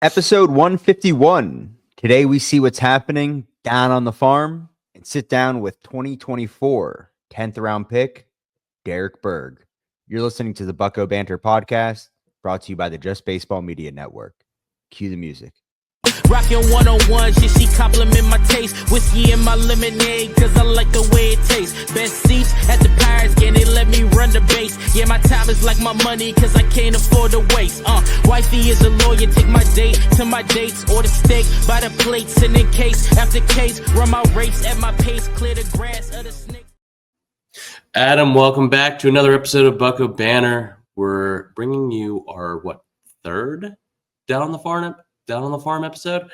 Episode 151. Today we see what's happening down on the farm and sit down with 2024 10th round pick, Berg. You're listening to the Bucko Banter podcast, brought to you by the Just Baseball Media Network. Cue the music. Rockin' 101, she compliment my taste. Whiskey in my lemonade, cause I like the way it tastes. Best seats at the Pirates game, they let me run the base. Yeah, my time is like my money, cause I can't afford to waste. Wifey is a lawyer, take my date to my dates. Order steak by the plate, sending case after case. Run my race at my pace, clear the grass of the snake. Adam, welcome back to another episode of Bucko Banner. We're bringing you our, third Down on the Farm episode.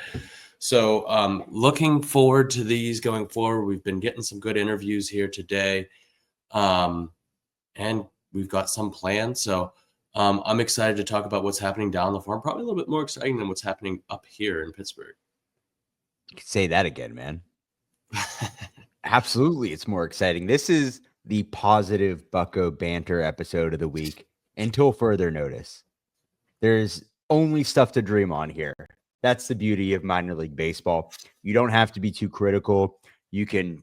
So looking forward to these going forward. We've been getting some good interviews here today. And we've got some planned. So I'm excited to talk about what's happening down the farm. Probably a little bit more exciting than what's happening up here in Pittsburgh. You can say that again, man. Absolutely, it's more exciting. This is the positive Bucko Banter episode of the week until further notice. There's only stuff to dream on here. That's the beauty of minor league baseball. You don't have to be too critical. You can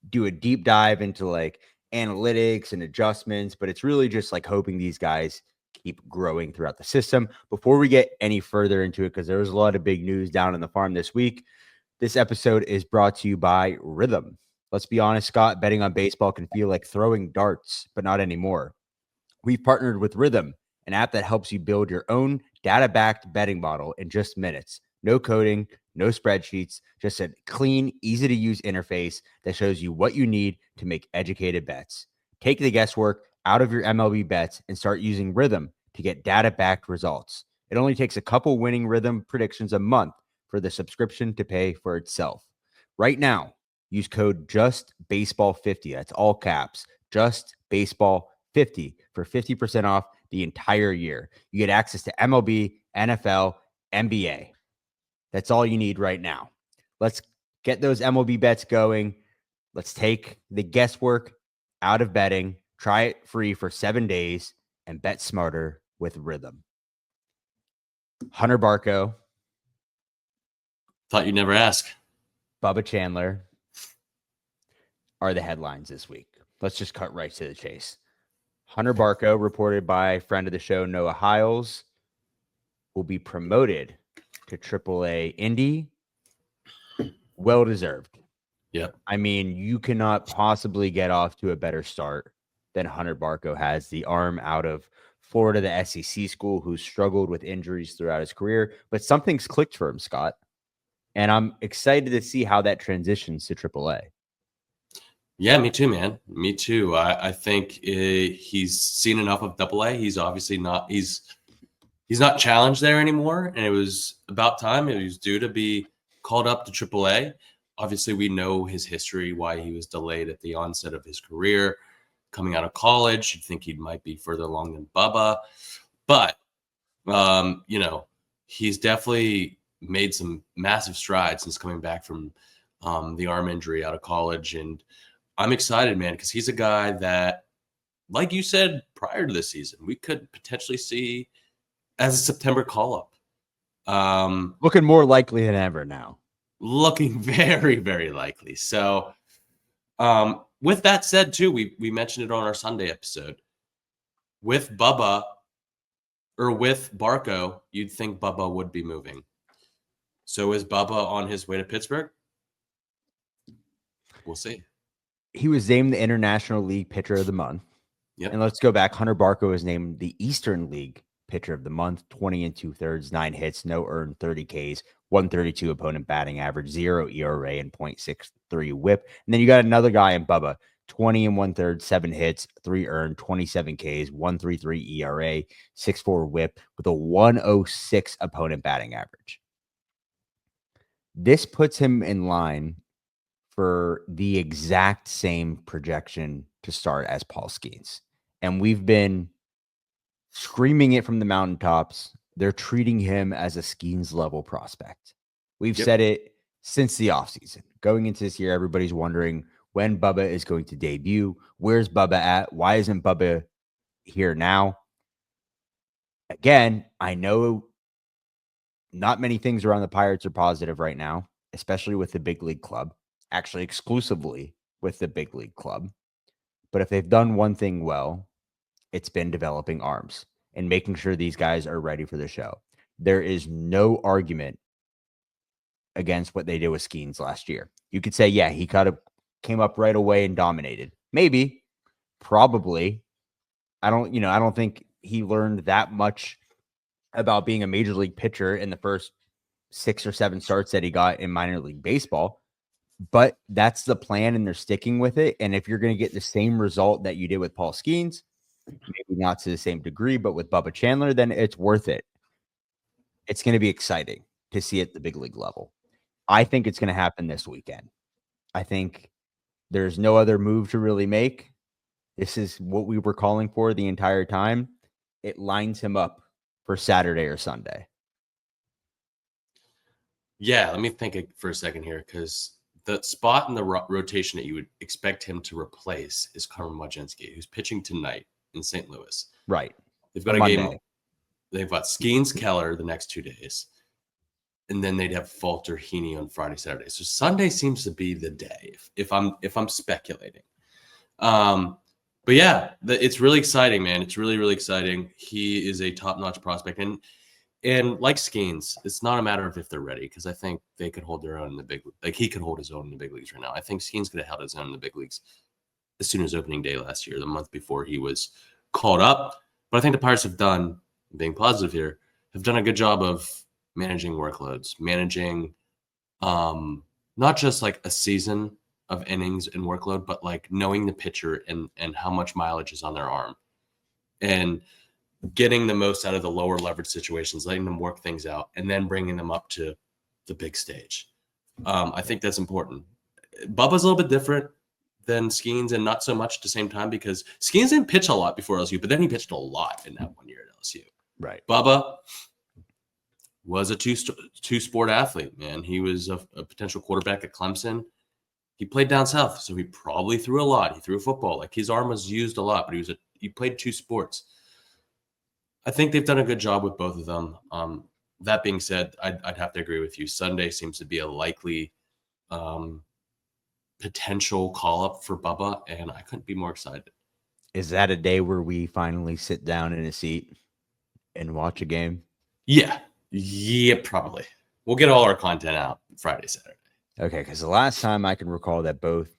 do a deep dive into like analytics and adjustments, but it's really just like hoping these guys keep growing throughout the system. Before we get any further into it, because there was a lot of big news down in the farm this week, this episode is brought to you by Rhythm. Let's be honest, Scott, betting on baseball can feel like throwing darts, but not anymore. We've partnered with Rhythm, an app that helps you build your own data-backed betting model in just minutes. No coding, no spreadsheets, just a clean, easy-to-use interface that shows you what you need to make educated bets. Take the guesswork out of your MLB bets and start using Rhythm to get data-backed results. It only takes a couple winning Rhythm predictions a month for the subscription to pay for itself. Right now, use code JUSTBASEBALL50. That's all caps. JUSTBASEBALL50 for 50% off the entire year. You get access to MLB, NFL, NBA. That's all you need right now. Let's get those MLB bets going. Let's take the guesswork out of betting. Try it free for 7 days and bet smarter with Rhythm. Hunter Barco. Thought you'd never ask. Bubba Chandler are the headlines this week. Let's just cut right to the chase. Hunter Barco, reported by friend of the show, Noah Hiles, will be promoted to AAA Indy. Well-deserved. Yep. I mean, you cannot possibly get off to a better start than Hunter Barco has. The arm out of Florida, the SEC school, who struggled with injuries throughout his career, but something's clicked for him, Scott. And I'm excited to see how that transitions to AAA. Yeah, me too, man. Me too. I think he's seen enough of AA. He's obviously not. He's not challenged there anymore, and it was about time. It was due to be called up to AAA. Obviously, we know his history, why he was delayed at the onset of his career, coming out of college. You'd think he might be further along than Bubba, but he's definitely made some massive strides since coming back from the arm injury out of college. And I'm excited, man, because he's a guy that, like you said, prior to this season, we could potentially see as a September call-up. Looking more likely than ever now. Looking very, very likely. So with that said, too, we mentioned it on our Sunday episode. With Barco, you'd think Bubba would be moving. So is Bubba on his way to Pittsburgh? We'll see. He was named the International League Pitcher of the Month. Yep. And let's go back. Hunter Barco was named the Eastern League Pitcher of the Month. 20 2/3, 9 hits, no earned, 30 Ks, 132 opponent batting average, 0 ERA, and .63 WHIP. And then you got another guy in Bubba, 20 1/3, 7 hits, 3 earned, 27 Ks, 133 ERA, 6.4 WHIP with a 106 opponent batting average. This puts him in line for the exact same projection to start as Paul Skeens. And we've been screaming it from the mountaintops. They're treating him as a Skeens level prospect. We've said it since the offseason. Going into this year, everybody's wondering when Bubba is going to debut. Where's Bubba at? Why isn't Bubba here now? Again, I know not many things around the Pirates are positive right now, especially with the big league club, actually exclusively with the big league club. But if they've done one thing well, it's been developing arms and making sure these guys are ready for the show. There is no argument against what they did with Skeens last year. You could say, yeah, he kind of came up right away and dominated. Maybe, probably. I don't think he learned that much about being a major league pitcher in the first 6 or 7 starts that he got in minor league baseball. But that's the plan, and they're sticking with it. And if you're going to get the same result that you did with Paul Skeens, maybe not to the same degree, but with Bubba Chandler, then it's worth it. It's going to be exciting to see at the big league level. I think it's going to happen this weekend. I think there's no other move to really make. This is what we were calling for the entire time. It lines him up for Saturday or Sunday. Yeah, let me think for a second here, because the spot in the rotation that you would expect him to replace is Carmen Mlodzinski, who's pitching tonight in St. Louis. Right. They've got a game. They've got Skeens Keller the next 2 days. And then they'd have Falter Heaney on Friday, Saturday. So Sunday seems to be the day if I'm speculating. But yeah, it's really exciting, man. It's really, really exciting. He is a top-notch prospect. And like Skeens, it's not a matter of if they're ready, because I think they could hold their own in the big league. Like, he could hold his own in the big leagues right now. I think Skeens could have held his own in the big leagues as soon as opening day last year, the month before he was called up. But I think the Pirates have done, being positive here, have done a good job of managing workloads, managing not just like a season of innings and workload, but like knowing the pitcher and how much mileage is on their arm, and getting the most out of the lower leverage situations, letting them work things out, and then bringing them up to the big stage. I think that's important. Bubba's a little bit different than Skeens, and not so much at the same time, because Skeens didn't pitch a lot before LSU, but then he pitched a lot in that 1 year at LSU. Right. Bubba was a two-sport athlete, man. He was a potential quarterback at Clemson. He played down south, so he probably threw a lot. He threw a football. Like, his arm was used a lot, but he played 2 sports. I think they've done a good job with both of them. That being said, I'd have to agree with you. Sunday seems to be a likely potential call-up for Bubba, and I couldn't be more excited. Is that a day where we finally sit down in a seat and watch a game? Yeah, probably. We'll get all our content out Friday, Saturday. Okay, because the last time I can recall that both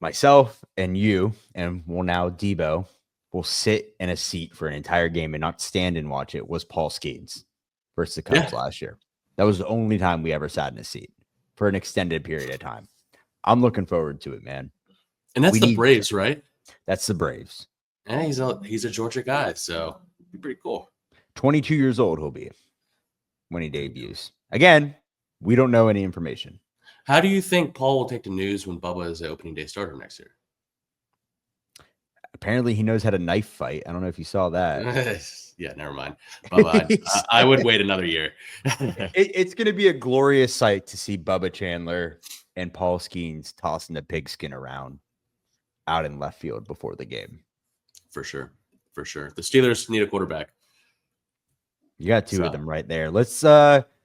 myself and you, and well, now Debo, will sit in a seat for an entire game and not stand and watch it was Paul Skeens versus the Cubs last year. That was the only time we ever sat in a seat for an extended period of time. I'm looking forward to it, man. And that's the Braves, right? That's the Braves. And he's a Georgia guy, so it'd be pretty cool. 22 years old he'll be when he debuts. Again, we don't know any information. How do you think Paul will take the news when Bubba is the opening day starter next year? Apparently, he knows how to knife fight. I don't know if you saw that. Yeah, never mind. Bubba, I would wait another year. It's going to be a glorious sight to see Bubba Chandler and Paul Skeens tossing the pigskin around out in left field before the game. For sure. The Steelers need a quarterback. You got two of them right there. Let's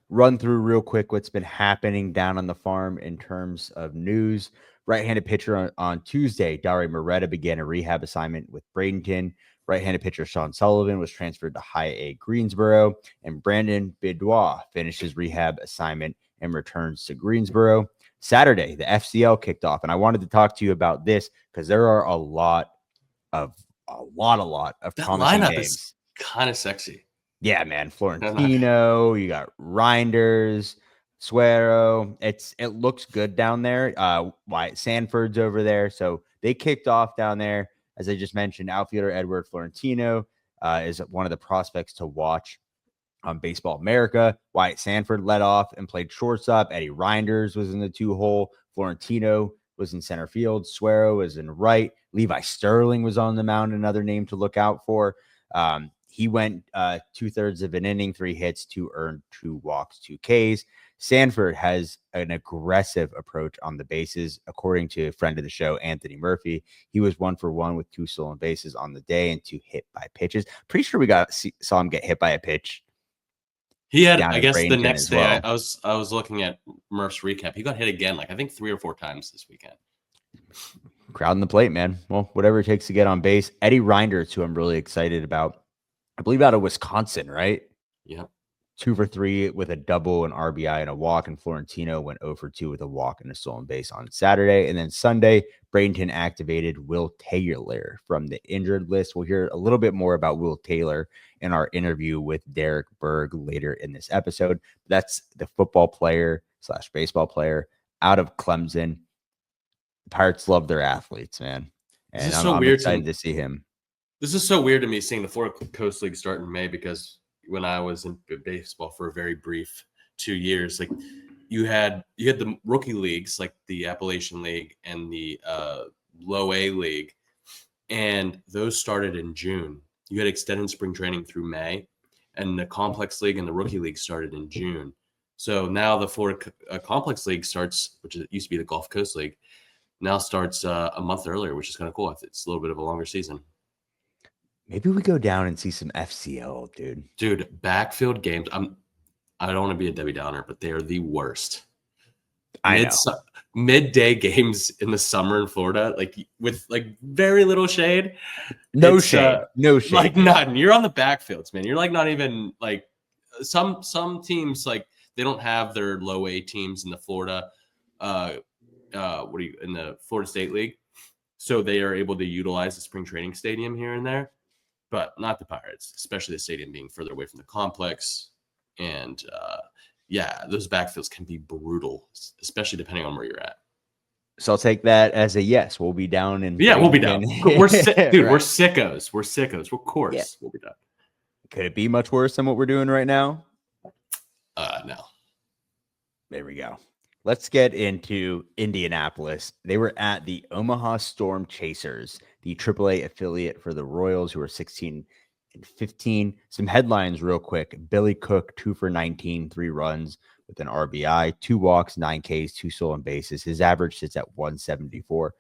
run through real quick what's been happening down on the farm in terms of news. Right-handed pitcher on Tuesday, Dari Moretta began a rehab assignment with Bradenton. Right-handed pitcher Sean Sullivan was transferred to High A Greensboro, and Brandon Bidois finished his rehab assignment and returns to Greensboro. Saturday, the FCL kicked off, and I wanted to talk to you about this because there are a lot of that promising lineup names. Is kind of sexy. Yeah, man. Florentino, you got Reinders, Suero. It looks good down there. Wyatt Sanford's over there. So they kicked off down there. As I just mentioned, outfielder Edward Florentino is one of the prospects to watch on Baseball America. Wyatt Sanford led off and played shortstop. Eddie Reinders was in the 2-hole. Florentino was in center field. Suero was in right. Levi Sterling was on the mound, another name to look out for. He went 2/3 of an inning, 3 hits, 2 earned, 2 walks, 2 Ks. Sanford has an aggressive approach on the bases. According to a friend of the show, Anthony Murphy, he was 1 for 1 with 2 stolen bases on the day and 2 hit by pitches. Pretty sure we saw him get hit by a pitch He had, down I in guess, the Bradenton next as day. well. I was looking at Murph's recap. He got hit again, like I think 3 or 4 times this weekend. Crowding the plate, man. Well, whatever it takes to get on base. Eddie Reinders, who I'm really excited about, I believe out of Wisconsin, right? Yeah. 2 for 3 with a double, an RBI, and a walk. And Florentino went 0 for 2 with a walk and a stolen base on Saturday. And then Sunday, Bradenton activated Will Taylor from the injured list. We'll hear a little bit more about Will Taylor in our interview with Derek Berg later in this episode. That's the football player / baseball player out of Clemson. The Pirates love their athletes, man. And I'm excited to see him. This is so weird to me seeing the Florida Coast League start in May, because when I was in baseball for a very brief 2 years, like you had the rookie leagues like the Appalachian League and the Low A League, and those started in June. You had extended spring training through May, and the Complex League and the Rookie League started in June. So now the Florida Complex League starts, which used to be the Gulf Coast League, now starts a month earlier, which is kind of cool. It's a little bit of a longer season. Maybe we go down and see some FCL, dude. Dude, backfield games. I don't want to be a Debbie Downer, but they are the worst. I know. Midday games in the summer in Florida, like with like very little shade. No shade. Like none. You're on the backfields, man. You're like not even like some teams, like they don't have their low A teams in the Florida in the Florida State League. So they are able to utilize the spring training stadium here and there, but not the Pirates, especially the stadium being further away from the complex. And those backfields can be brutal, especially depending on where you're at. So I'll take that as a yes. We'll be down in. Yeah, we'll be down. We're Right. We're sickos. We're sickos. Of course, we'll be down. Could it be much worse than what we're doing right now? No. There we go. Let's get into Indianapolis. They were at the Omaha Storm Chasers, the AAA affiliate for the Royals, who are 16-15. Some headlines real quick. Billy Cook, 2 for 19, 3 runs with an RBI, 2 walks, 9 Ks, 2 stolen bases. His average sits at 174.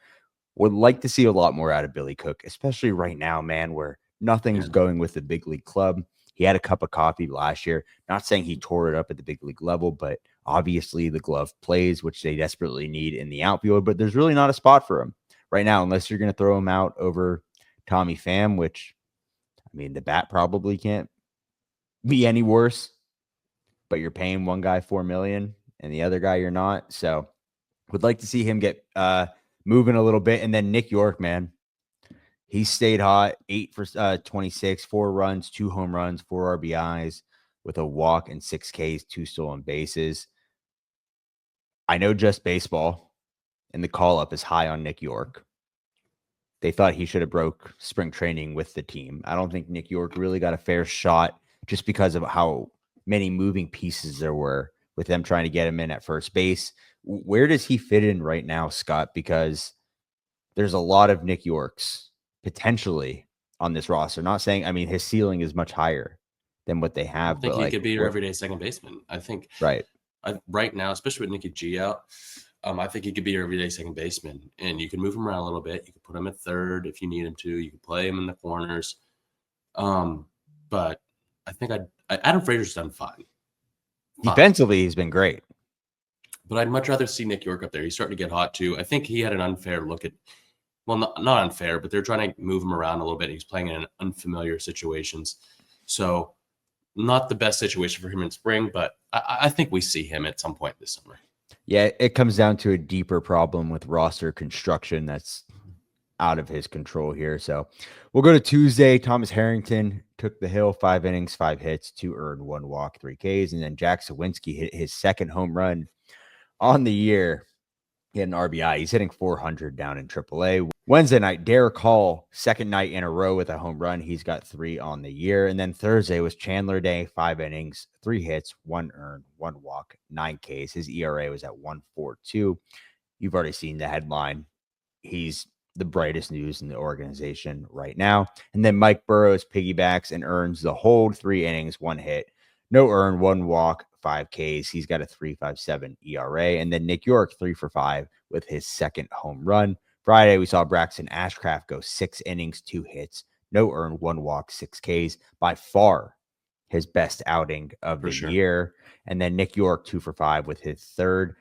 Would like to see a lot more out of Billy Cook, especially right now, man, where nothing's going with the big league club. He had a cup of coffee last year. Not saying he tore it up at the big league level, but obviously the glove plays, which they desperately need in the outfield. But there's really not a spot for him right now, unless you're going to throw him out over Tommy Pham, which, I mean, the bat probably can't be any worse. But you're paying one guy $4 million and the other guy you're not. So would like to see him get moving a little bit. And then Nick York, man. He stayed hot, 8 for 26, 4 runs, 2 home runs, 4 RBIs with a walk and 6 Ks, 2 stolen bases. I know Just Baseball and the call-up is high on Nick York. They thought he should have broke spring training with the team. I don't think Nick York really got a fair shot just because of how many moving pieces there were with them trying to get him in at first base. Where does he fit in right now, Scott? Because there's a lot of Nick Yorks potentially on this roster. Not saying, I mean, his ceiling is much higher than what they have. I think he could be your everyday second baseman. I think right now, especially with Nicky G out, I think he could be your everyday second baseman, and you can move him around a little bit. You can put him at third if you need him to. You can play him in the corners. But I think Adam Frazier's done fine. Defensively, he's been great. But I'd much rather see Nick York up there. He's starting to get hot too. I think he had an unfair look at, well, not unfair, but they're trying to move him around a little bit. He's playing in unfamiliar situations. So not the best situation for him in spring, but I think we see him at some point this summer. Yeah, it comes down to a deeper problem with roster construction that's out of his control here. So we'll go to Tuesday. Thomas Harrington took the hill, 5 innings, 5 hits, 2 earned, 1 walk, 3 Ks. And then Jack Sawinski hit his second home run on the year. He had an RBI. He's hitting 400 down in AAA. Wednesday night, Derek Hall, second night in a row with a home run. He's got 3 on the year. And then Thursday was Chandler Day, 5 innings, 3 hits, 1 earned, 1 walk, 9 Ks. His ERA was at 1.42. You've already seen the headline. He's the brightest news in the organization right now. And then Mike Burrows piggybacks and earns the whole 3 innings, 1 hit, no earned, 1 walk, 5 Ks. He's got a 3.57 ERA. And then Nick York, 3 for 5 with his second home run. Friday, we saw Braxton Ashcraft go 6 innings, 2 hits, no earned, 1 walk, 6 Ks. By far his best outing of For the sure. year. And then Nick York, 2 for 5 with his third,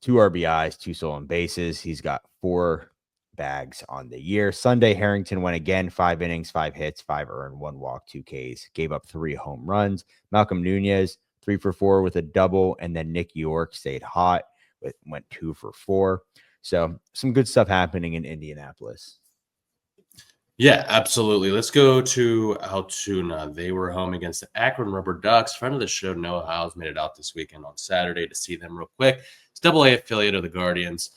2 RBIs, 2 stolen bases. He's got 4 bags on the year. Sunday, Harrington went again, 5 innings, 5 hits, 5 earned, 1 walk, 2 Ks, gave up 3 home runs. Malcolm Nunez, 3 for 4 with a double. And then Nick York stayed hot, went 2 for 4. So some good stuff happening in Indianapolis. Yeah, absolutely. Let's go to Altoona. They were home against the Akron Rubber Ducks. Friend of the show, Noah Hiles, made it out this weekend on Saturday to see them real quick. It's AA affiliate of the Guardians.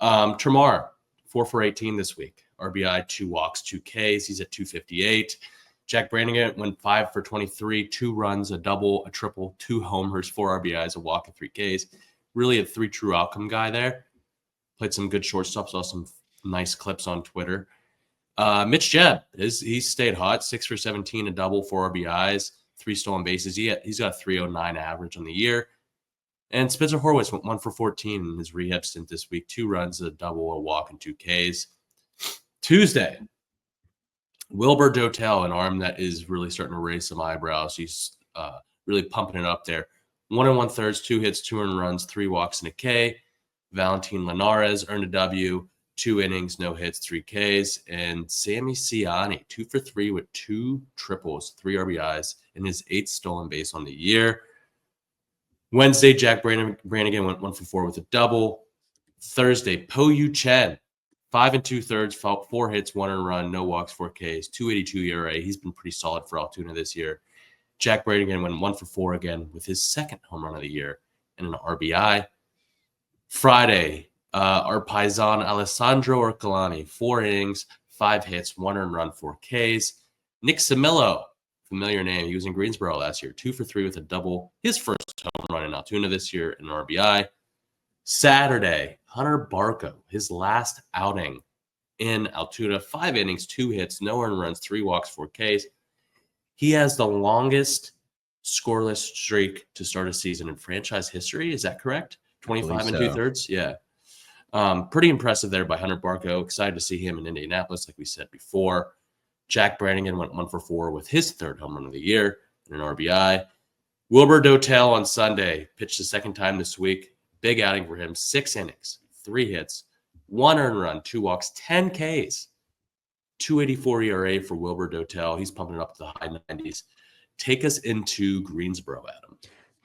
Tremar, 4 for 18 this week. RBI, 2 walks, 2 Ks. He's at 258. Jack Brannigan went 5 for 23, 2 runs, a double, a triple, 2 homers, 4 RBIs, a walk, and 3 Ks. Really a 3 true outcome guy there. Played some good shortstop, saw some nice clips on Twitter. Mitch Jebb, he stayed hot, 6 for 17, a double, 4 RBIs, 3 stolen bases. He's got a 309 average on the year. And Spencer Horwitz went 1 for 14 in his rehab stint this week, 2 runs, a double, a walk, and 2 Ks. Tuesday, Wilbur Dotel, an arm that is really starting to raise some eyebrows. He's really pumping it up there. 1 1/3, 2 hits, 2 earned runs, 3 walks, and a K. Valentin Linares earned a W. 2 innings, no hits, 3 Ks. And Sammy Ciani, 2 for 3 with 2 triples, 3 RBIs, and his 8th stolen base on the year. Wednesday, Jack Brannigan went 1 for 4 with a double. Thursday, Po Yu Chen, 5 2/3, 4 hits, 1 earned run, no walks, 4 Ks, 2.82 ERA. He's been pretty solid for Altoona this year. Jack Brannigan went 1 for 4 again with his 2nd home run of the year and an RBI. Friday, our paisan Alessandro Orcolani, 4 innings, 5 hits, 1 earned run, 4 Ks. Nick Samillo, familiar name. He was in Greensboro last year, 2 for 3 with a double. His first home run in Altoona this year, and an RBI. Saturday, Hunter Barco, his last outing in Altoona, 5 innings, 2 hits, no earned runs, 3 walks, 4 Ks. He has the longest scoreless streak to start a season in franchise history. Is that correct? 25 and 2/3? Yeah. Pretty impressive there by Hunter Barco. Excited to see him in Indianapolis, like we said before. Jack Brannigan went 1 for 4 with his 3rd home run of the year and an RBI. Wilbur Dotel on Sunday pitched the 2nd time this week. Big outing for him. 6 innings, 3 hits, 1 earned run, 2 walks, 10 Ks. 2.84 ERA for Wilbur Dotel. He's pumping it up to the high 90s. Take us into Greensboro, Adam.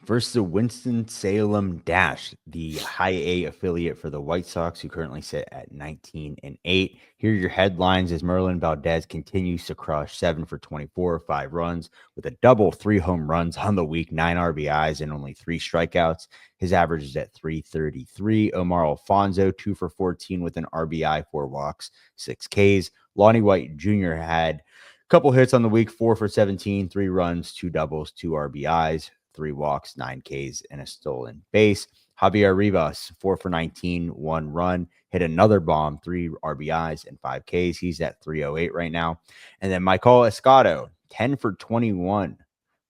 Versus the Winston-Salem Dash, the high A affiliate for the White Sox, who currently sit at 19-8. Here are your headlines as Merlin Valdez continues to crush 7 for 24, 5 runs with a double, 3 home runs on the week, 9 RBIs and only 3 strikeouts. His average is at 333. Omar Alfonso, 2 for 14 with an RBI, 4 walks, 6 Ks. Lonnie White Jr. had a couple hits on the week, 4 for 17, 3 runs, 2 doubles, 2 RBIs. 3 walks, 9 Ks, and a stolen base. Javier Rivas, 4 for 19, 1 run, hit another bomb, 3 RBIs, and 5 Ks. He's at 308 right now. And then Michael Escotto, 10 for 21,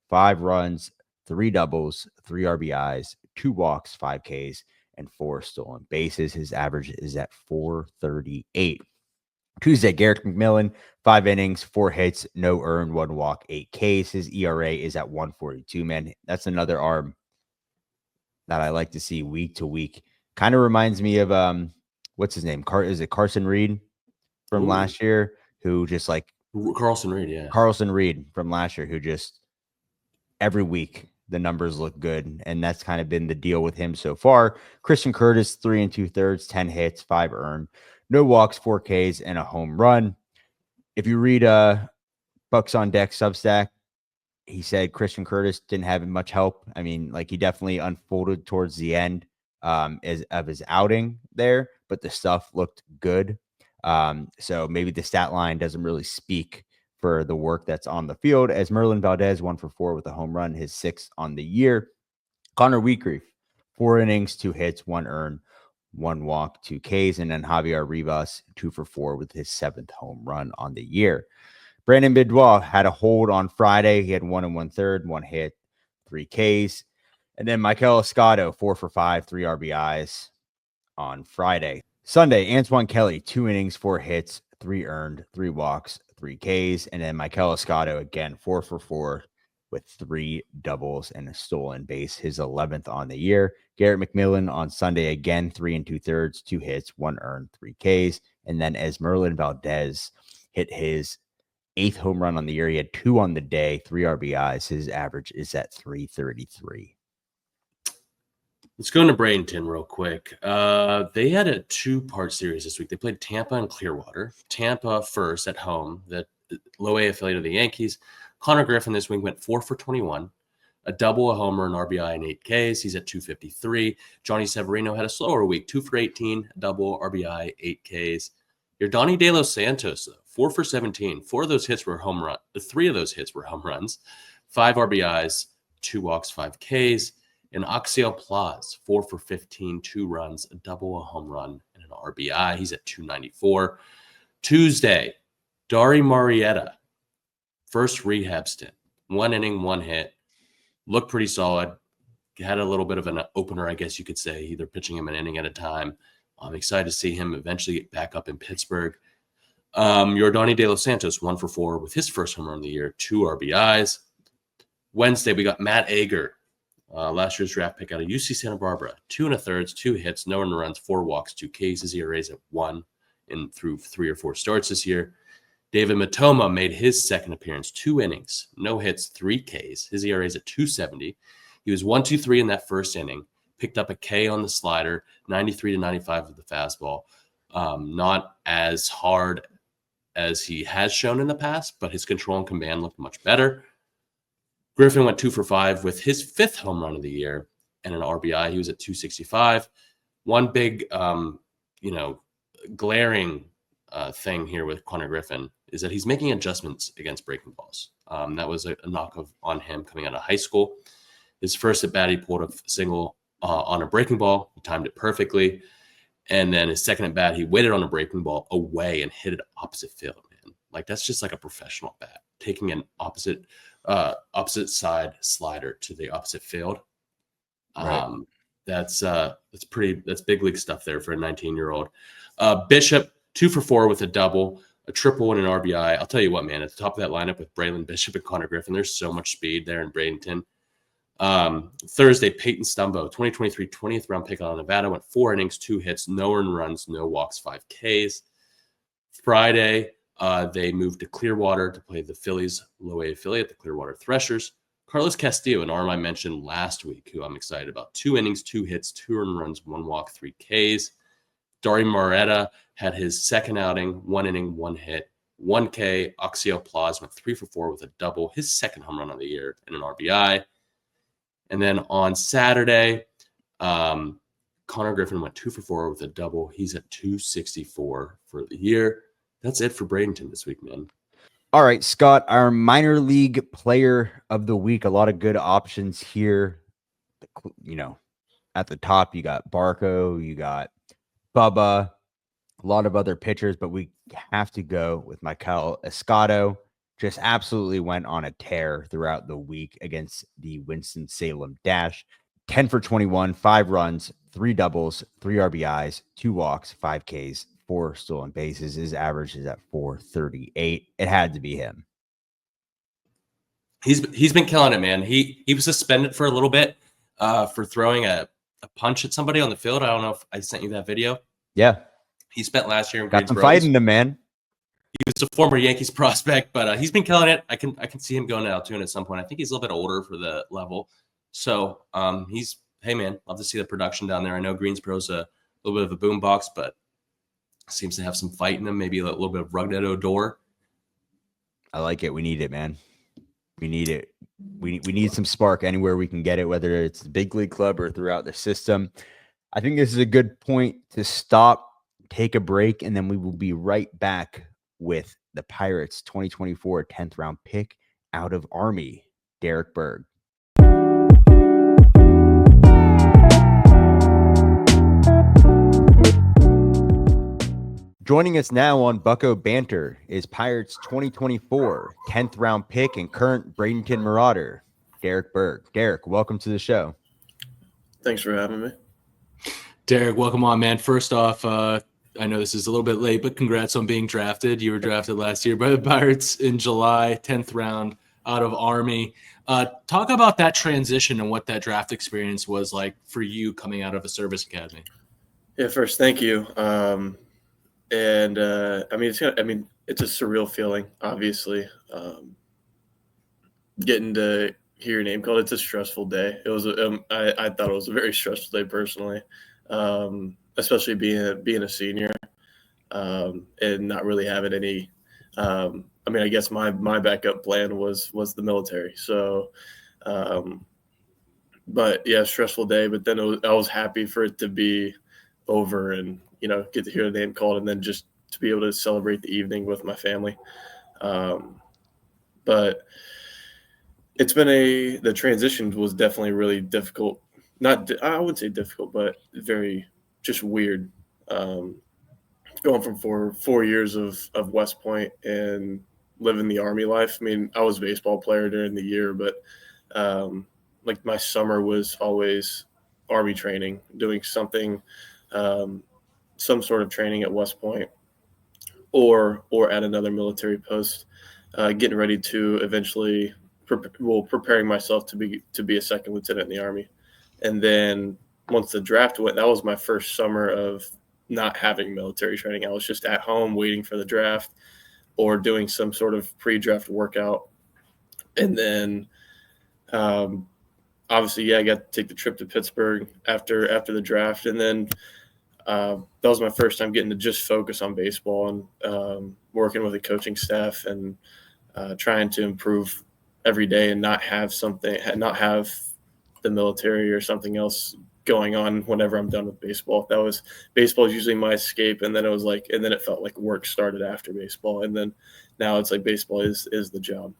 5 runs, 3 doubles, 3 RBIs, 2 walks, 5 Ks, and 4 stolen bases. His average is at 438. Tuesday, Garrett McMillan, 5 innings, 4 hits, no earned, 1 walk, 8 Ks. His ERA is at 1.42. Man, that's another arm that I like to see week to week. Kind of reminds me of what's his name? Is it Carson Reed from last year? Who just like Carlson Reed, yeah. Carlson Reed from last year, who just every week the numbers look good, and that's kind of been the deal with him so far. Christian Curtis, 3 2/3, 10 hits, 5 earned. No walks, 4 Ks, and a home run. If you read Bucks on Deck Substack, he said Christian Curtis didn't have much help. I mean, like he definitely unfolded towards the end of his outing there, but the stuff looked good. So maybe the stat line doesn't really speak for the work that's on the field, as Merlin Valdez 1 for 4 with a home run, his 6th on the year. Connor Wheatgreave, 4 innings, 2 hits, 1 earned, 1 walk, 2 Ks, and then Javier Rivas, 2 for 4 with his 7th home run on the year. Brandon Bidwell had a hold on Friday. He had 1 1/3, 1 hit, 3 Ks. And then Michael Escotto, 4 for 5, 3 RBIs on Friday. Sunday, Antoine Kelly, 2 innings, 4 hits, 3 earned, 3 walks, 3 Ks. And then Michael Escotto, again, 4 for 4, with 3 doubles and a stolen base, his 11th on the year. Garrett McMillan on Sunday again, 3 2/3, 2 hits, 1 earned, 3 Ks. And then as Merlin Valdez hit his 8th home run on the year, he had 2 on the day, 3 RBIs. His average is at 333. Let's go into Bradenton real quick. They had a 2-part series this week. They played Tampa and Clearwater. Tampa first at home, the low-A affiliate of the Yankees. Connor Griffin this week went 4 for 21, a double, a homer, an RBI, and 8 Ks. He's at 253. Johnny Severino had a slower week, 2 for 18, a double, RBI, 8 Ks. Your Donnie De Los Santos, though, 4 for 17. 4 of those hits were home run. 3 of those hits were home runs, 5 RBIs, 2 walks, 5 Ks. And Axiel Plaz, 4 for 15, 2 runs, a double, a home run, and an RBI. He's at 294. Tuesday, Dari Marietta, first rehab stint. 1 inning, 1 hit. Looked pretty solid. Had a little bit of an opener, I guess you could say, either pitching him an inning at a time. I'm excited to see him eventually get back up in Pittsburgh. Yordani De Los Santos, 1 for 4 with his first home run of the year, 2 RBIs. Wednesday, we got Matt Ager. Last year's draft pick out of UC Santa Barbara, 2 1/3, 2 hits, no earned runs, 4 walks, 2 Ks. His ERA is at 1 through 3 or 4 starts this year. David Matoma made his second appearance, 2 innings, no hits, 3 Ks. His ERA is at 2.70. He was 1-2-3 in that first inning, picked up a K on the slider, 93 to 95 with the fastball. Not as hard as he has shown in the past, but his control and command looked much better. Griffin went 2 for 5 with his 5th home run of the year and an RBI. He was at 265. One big, glaring thing here with Connor Griffin is that he's making adjustments against breaking balls. That was a knock on him coming out of high school. His first at bat, he pulled a single on a breaking ball. He timed it perfectly. And then his second at bat, he waited on a breaking ball away and hit it opposite field, man. Like, that's just like a professional bat, taking an opposite side slider to the opposite field. Right. That's big league stuff there for a 19-year-old. Bishop, 2 for 4 with a double, a triple, and an RBI. I'll tell you what, man, at the top of that lineup with Braylon Bishop and Connor Griffin, there's so much speed there in Bradenton. Thursday, Peyton Stumbo, 2023 20th round pick out of Nevada, went 4 innings, 2 hits, no earned runs, no walks, 5 Ks. Friday, they moved to Clearwater to play the Phillies low-A affiliate, the Clearwater Threshers. Carlos Castillo, an arm I mentioned last week, who I'm excited about. 2 innings, 2 hits, 2 earned runs, 1 walk, 3 Ks. Dari Marietta had his second outing, 1 inning, 1 hit, 1 K. Axiel Plaz went 3 for 4 with a double, his second home run of the year, and an RBI. And then on Saturday, Connor Griffin went 2 for 4 with a double. He's at 264 for the year. That's it for Bradenton this week, man. All right, Scott, our minor league player of the week. A lot of good options here. At the top, you got Barco, you got Bubba, a lot of other pitchers, but we have to go with Michael Escotto. Just absolutely went on a tear throughout the week against the Winston-Salem Dash. 10 for 21, 5 runs, 3 doubles, 3 RBIs, 2 walks, 5 Ks, 4 stolen bases. His average is at 438. It had to be him. He's been killing it, man. He was suspended for a little bit for throwing a punch at somebody on the field. I don't know if I sent you that video. Yeah. He spent last year in got some Greensboro. fight in him, man. He was a former Yankees prospect, but he's been killing it. I can see him going to Altoona at some point. I think he's a little bit older for the level. So hey, man, love to see the production down there. I know Greensboro's a little bit of a boombox, but seems to have some fight in him, maybe a little bit of rugged odor. I like it. We need it, man. We need it. We need some spark anywhere we can get it, whether it's the big league club or throughout the system. I think this is a good point to stop, take a break, and then we will be right back with the Pirates 2024 10th round pick out of Army, Derek Berg. Joining us now on Bucko Banter is Pirates 2024 10th round pick and current Bradenton Marauder, Derek Berg. Derek, welcome to the show. Thanks for having me. Derek, welcome on, man. First off, I know this is a little bit late, but congrats on being drafted. You were drafted last year by the Pirates in July, 10th round out of Army. Talk about that transition and what that draft experience was like for you coming out of a service academy. Yeah, first, thank you. It's a surreal feeling, obviously. Getting to hear your name called, it's a stressful day. It was. I thought it was a very stressful day personally, especially being a senior, and not really having any. I guess my backup plan was the military. So, but yeah, stressful day. But then I was happy for it to be over and get to hear the name called, and then just to be able to celebrate the evening with my family. But it's been the transition was definitely really difficult. I wouldn't say difficult, but very just weird. Going from four years of West Point and living the Army life. I mean, I was a baseball player during the year, but like my summer was always Army training, doing something, some sort of training at West Point or at another military post, getting ready to eventually preparing myself to be a second lieutenant in the Army. And then once the draft went, that was my first summer of not having military training. I was just at home waiting for the draft or doing some sort of pre-draft workout. And then obviously, I got to take the trip to Pittsburgh after the draft. And then that was my first time getting to just focus on baseball and working with the coaching staff and trying to improve every day and not have the military or something else going on whenever I'm done with baseball. Baseball is usually my escape. And then it felt like work started after baseball. And then now it's like baseball is the job.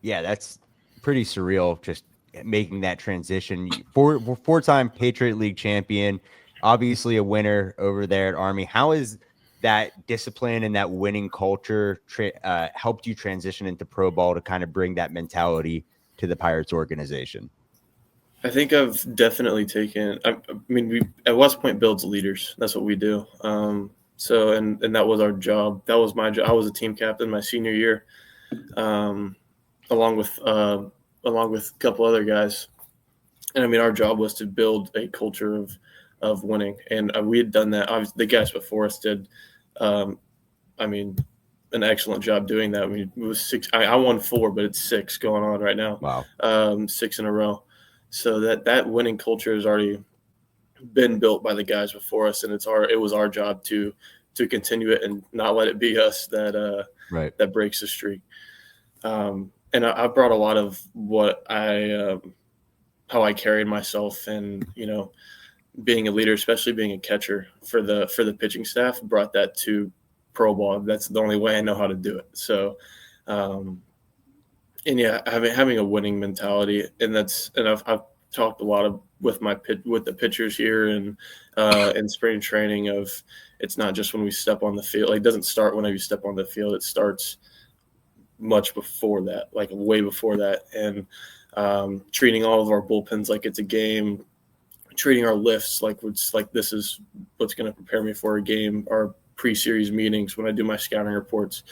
Yeah, that's pretty surreal. Just making that transition. Four-time Patriot League champion, obviously a winner over there at Army. How is that discipline and that winning culture helped you transition into pro ball to kind of bring that mentality to the Pirates organization? I think I've definitely taken. We at West Point builds leaders. That's what we do. So that was our job. That was my job. I was a team captain my senior year, along with a couple other guys. And our job was to build a culture of winning, and we had done that. Obviously, the guys before us did. An excellent job doing that. It was 6. I won 4, but it's 6 going on right now. Wow. 6 in a row. So that winning culture has already been built by the guys before us, and it was our job to continue it and not let it be us that breaks the streak. And I brought a lot of what how I carried myself, and being a leader, especially being a catcher for the pitching staff, brought that to pro ball. That's the only way I know how to do it. So, having a winning mentality, and I've talked a lot with the pitchers here and in spring training of, it's not just when we step on the field. Like, it doesn't start whenever you step on the field. It starts much before that, like way before that, and treating all of our bullpens like it's a game, treating our lifts like this is what's going to prepare me for a game. Our pre-series meetings when I do my scouting reports,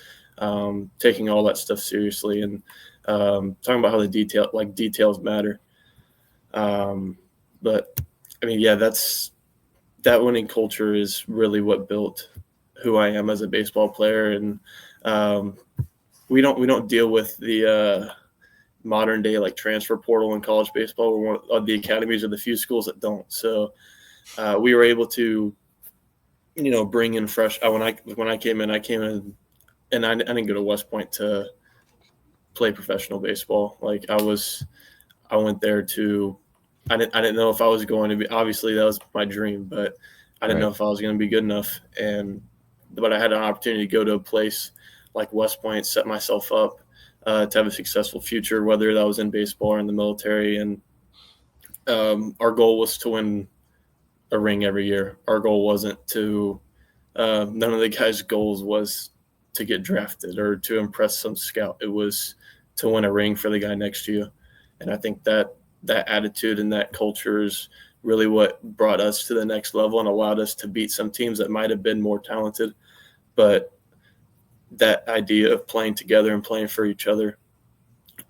taking all that stuff seriously, and talking about how the details matter. But that winning culture is really what built who I am as a baseball player. And we don't deal with the modern day like transfer portal in college baseball. We're one of the academies of the few schools that don't. So we were able to bring in fresh. When I came in, and I didn't go to West Point to play professional baseball. Like, I went there to. I didn't know if I was going to be. Obviously, that was my dream, but I didn't know if I was going to be good enough. But I had an opportunity to go to a place like West Point, set myself up to have a successful future, whether that was in baseball or in the military. And our goal was to win a ring every year. Our goal wasn't to. None of the guys' goals was to get drafted or to impress some scout. It was to win a ring for the guy next to you. And I think that attitude and that culture is really what brought us to the next level and allowed us to beat some teams that might have been more talented. But that idea of playing together and playing for each other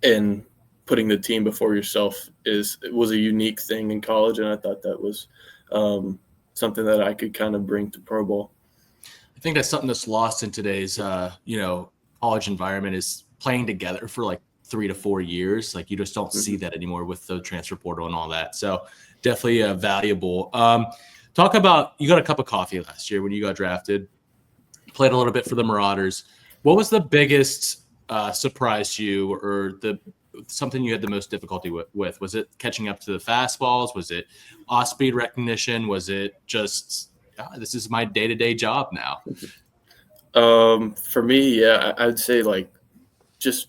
and putting the team before yourself was a unique thing in college, and I thought that was something that I could kind of bring to pro ball. I think that's something that's lost in today's college environment is playing together for like 3 to 4 years. Like you just don't see that anymore with the transfer portal and all that. So definitely valuable. Talk about, you got a cup of coffee last year when you got drafted, played a little bit for the Marauders. What was the biggest surprise to you, or something you had the most difficulty with? Was it catching up to the fastballs? Was it off speed recognition? Was it just, this is my day-to-day job now? For me, yeah, I'd say like just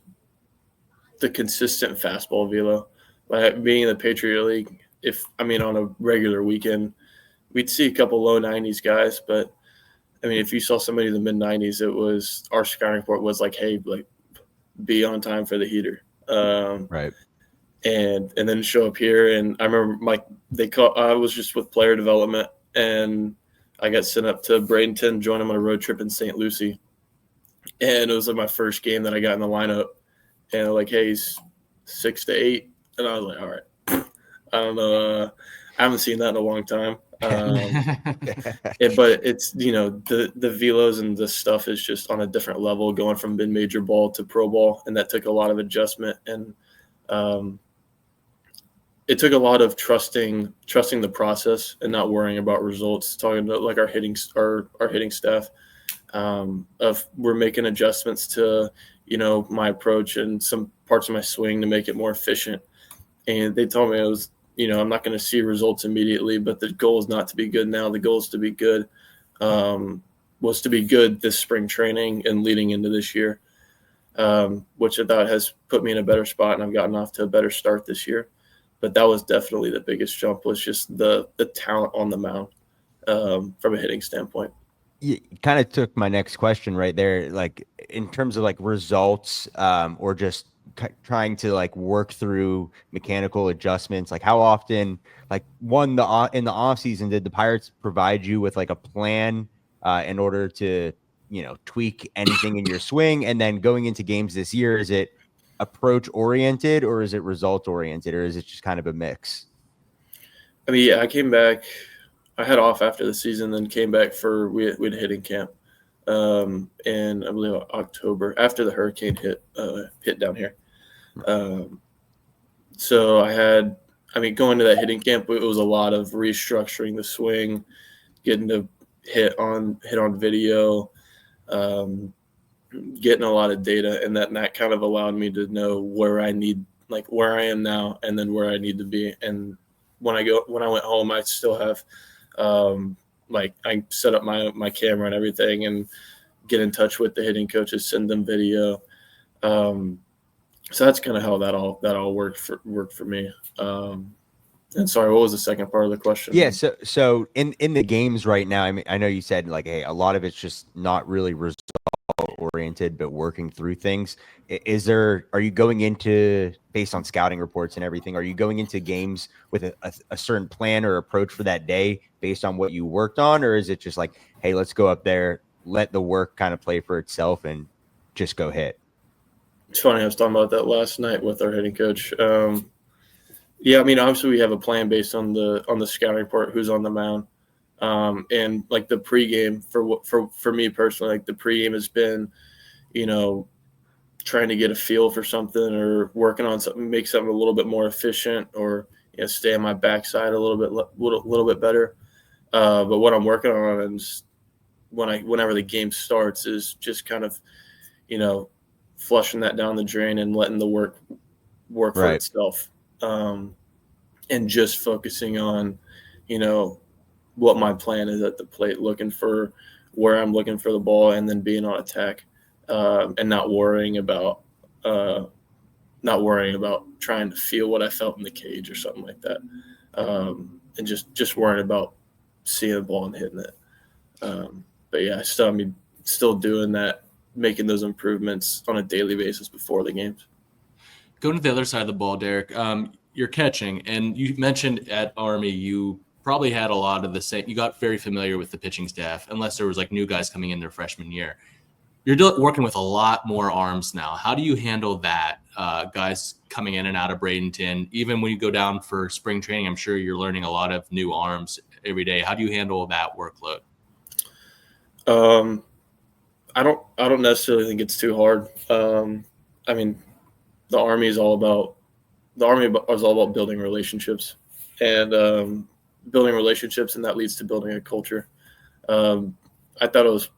the consistent fastball velo. Like being in the Patriot League, on a regular weekend, we'd see a couple low 90s guys, but I mean, if you saw somebody in the mid 90s, it was our scouting report was like, hey, like be on time for the heater. Right. And then show up here. And I remember I was just with player development, and I got sent up to Bradenton, joined them on a road trip in St. Lucie. And it was like my first game that I got in the lineup. And like, hey, he's 6'8", and I was like, all right, I don't know, I haven't seen that in a long time. But it's the velos and the stuff is just on a different level, going from mid-major ball to pro ball, and that took a lot of adjustment, and it took a lot of trusting the process and not worrying about results. Talking to like our hitting staff, of we're making adjustments to my approach and some parts of my swing to make it more efficient. And they told me it was, I'm not going to see results immediately, but the goal is not to be good now. The goal is to be good, was to be good this spring training and leading into this year, which I thought has put me in a better spot, and I've gotten off to a better start this year. But that was definitely the biggest jump, was just the talent on the mound, from a hitting standpoint. You kind of took my next question right there. Like in terms of like results, or just trying to like work through mechanical adjustments, like how often, like in the off season, did the Pirates provide you with like a plan in order to, tweak anything in your swing? And then going into games this year, is it approach oriented or is it result oriented, or is it just kind of a mix? I mean, yeah, I came back. I had off after the season, then came back we had hitting camp, in I believe October after the hurricane hit down here. So going to that hitting camp, it was a lot of restructuring the swing, getting to hit on video, getting a lot of data, and that kind of allowed me to know where I am now, and then where I need to be. And when I went home, I still have, I set up my camera and everything, and get in touch with the hitting coaches, send them video. So that's kind of how that all worked for me. And sorry, what was the second part of the question? Yeah. So in the games right now, I mean, I know you said like, hey, a lot of it's just not really result oriented, but working through things. Are you going into, based on scouting reports and everything, are you going into games with a certain plan or approach for that day based on what you worked on? Or is it just like, hey, let's go up there, let the work kind of play for itself and just go hit? It's funny, I was talking about that last night with our hitting coach. Yeah, I mean, obviously we have a plan based on the scouting report, who's on the mound. And like the pregame for me personally, like the pregame has been, trying to get a feel for something, or working on something, make something a little bit more efficient, or stay on my backside a little bit better. But what I'm working on is whenever the game starts is just kind of, flushing that down the drain and letting the work for itself. And just focusing on, what my plan is at the plate, looking for where I'm looking for the ball, and then being on attack, and not worrying about trying to feel what I felt in the cage or something like that. And just worrying about seeing the ball and hitting it. But yeah, still doing that, making those improvements on a daily basis before the games. Going to the other side of the ball, Derek, you're catching, and you mentioned at Army you probably had a lot of the same. You got very familiar with the pitching staff, unless there was like new guys coming in their freshman year. You're working with a lot more arms now. How do you handle that? guys coming in and out of Bradenton. Even when you go down for spring training, I'm sure you're learning a lot of new arms every day. How do you handle that workload? I don't necessarily think it's too hard. I mean, the Army is all about building relationships, and and that leads to building a culture. I thought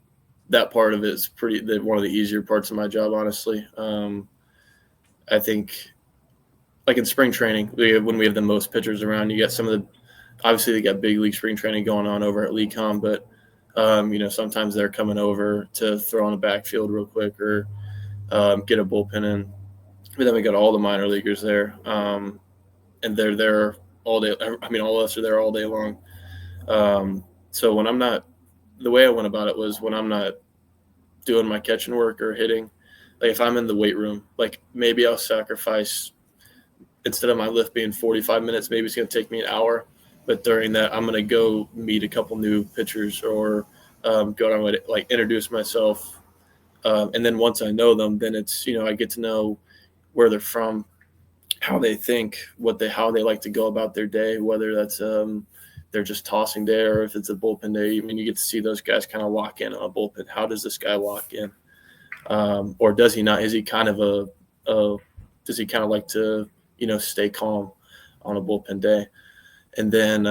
that part of it is one of the easier parts of my job, honestly. I think, like in spring training, when we have the most pitchers around, you get obviously they got big league spring training going on over at LeCom, but sometimes they're coming over to throw on the backfield real quick or get a bullpen in. But then we got all the minor leaguers there, and they're there all day. I mean, all of us are there all day long. So when I'm not, the way I went about it was when I'm not doing my catching work or hitting, like if I'm in the weight room, like maybe I'll sacrifice, instead of my lift being 45 minutes, maybe it's going to take me an hour. But during that, I'm going to go meet a couple new pitchers or go down with it, like introduce myself. And then once I know them, then it's, I get to know where they're from, how they think, how they like to go about their day, whether that's they're just tossing day or if it's a bullpen day. I mean, you get to see those guys kind of lock in on a bullpen. How does this guy lock in? Or does he not? Is he kind of does he kind of like to, stay calm on a bullpen day? And then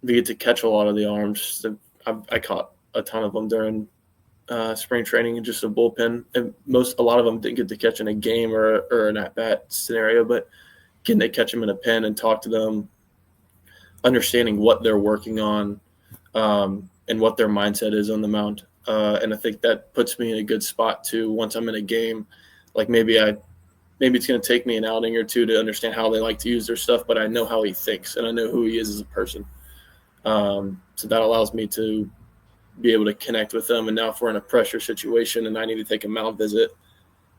we get to catch a lot of the arms. I caught a ton of them during spring training and just a bullpen. And a lot of them didn't get to catch in a game or an at-bat scenario, but getting to catch them in a pen and talk to them, understanding what they're working on and what their mindset is on the mound. And I think that puts me in a good spot too. Once I'm in a game, like maybe it's going to take me an outing or two to understand how they like to use their stuff, but I know how he thinks and I know who he is as a person. So that allows me to be able to connect with them. And now if we're in a pressure situation and I need to take a mound visit,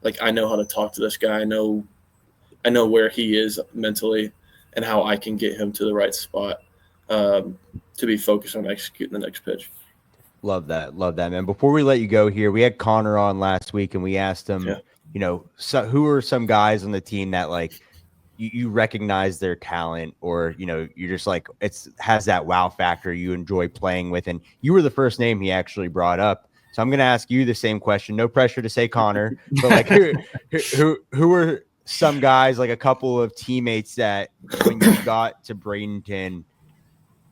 like I know how to talk to this guy. I know where he is mentally and how I can get him to the right spot to be focused on executing the next pitch. Love that, man. Before we let you go here, we had Connor on last week and we asked him, who are some guys on the team that like you recognize their talent or, you're just like, has that wow factor you enjoy playing with. And you were the first name he actually brought up. So I'm going to ask you the same question. No pressure to say Connor, but like who are some guys, like a couple of teammates that when you got to Bradenton,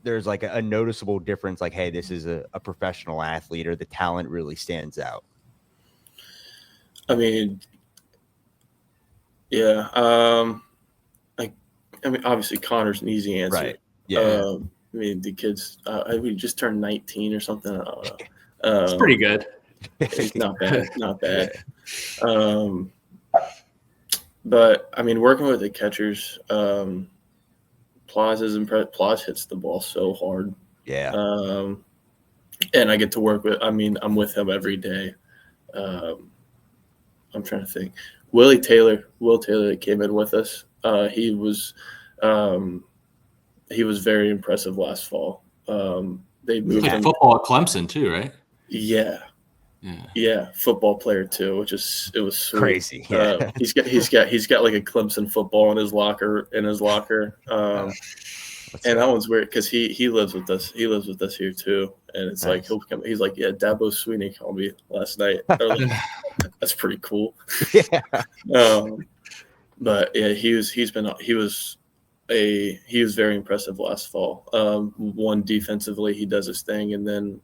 there's like a noticeable difference, like, hey, this is a professional athlete or the talent really stands out? I mean, yeah. Obviously Connor's an easy answer. Right. Yeah. I mean, the kids, we just turned 19 or something. I don't know. It's pretty good. Not bad. But I mean, working with the catchers, Plaz hits the ball so hard. Yeah. And I get to work with, I'm with him every day. I'm trying to think. Will Taylor that came in with us. He was very impressive last fall. They moved him. Football at Clemson too, right? Yeah, football player too, it was sweet. Crazy. Yeah. He's got like a Clemson football in his locker. And that one's weird because he lives with us. He lives with us here too. And it's nice. Like he's like, yeah, Dabo Sweeney called me last night. Like, that's pretty cool. Yeah. But yeah, he was very impressive last fall. One, defensively, he does his thing, and then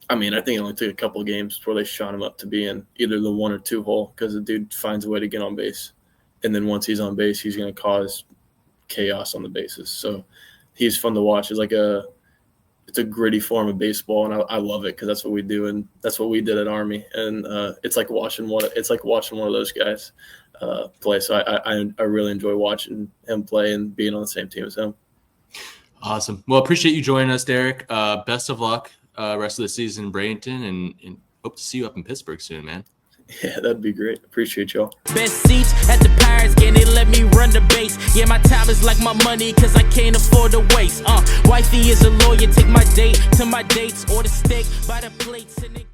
I think it only took a couple of games before they shot him up to be in either the 1 or 2 hole because the dude finds a way to get on base. And then once he's on base, he's going to cause chaos on the bases. So he's fun to watch. It's a gritty form of baseball, and I love it because that's what we do, and that's what we did at Army. And it's like watching one of those guys play. So I really enjoy watching him play and being on the same team as him. Awesome. Well, appreciate you joining us, Derek. Best of luck rest of the season in Bradenton, and hope to see you up in Pittsburgh soon, man. Yeah, that'd be great. Appreciate y'all. Best seats at the Pirates game, they let me run the base. Yeah, my time is like my money, cause I can't afford to waste. Wifey is a lawyer, take my date to my dates, or the steak by the plates. And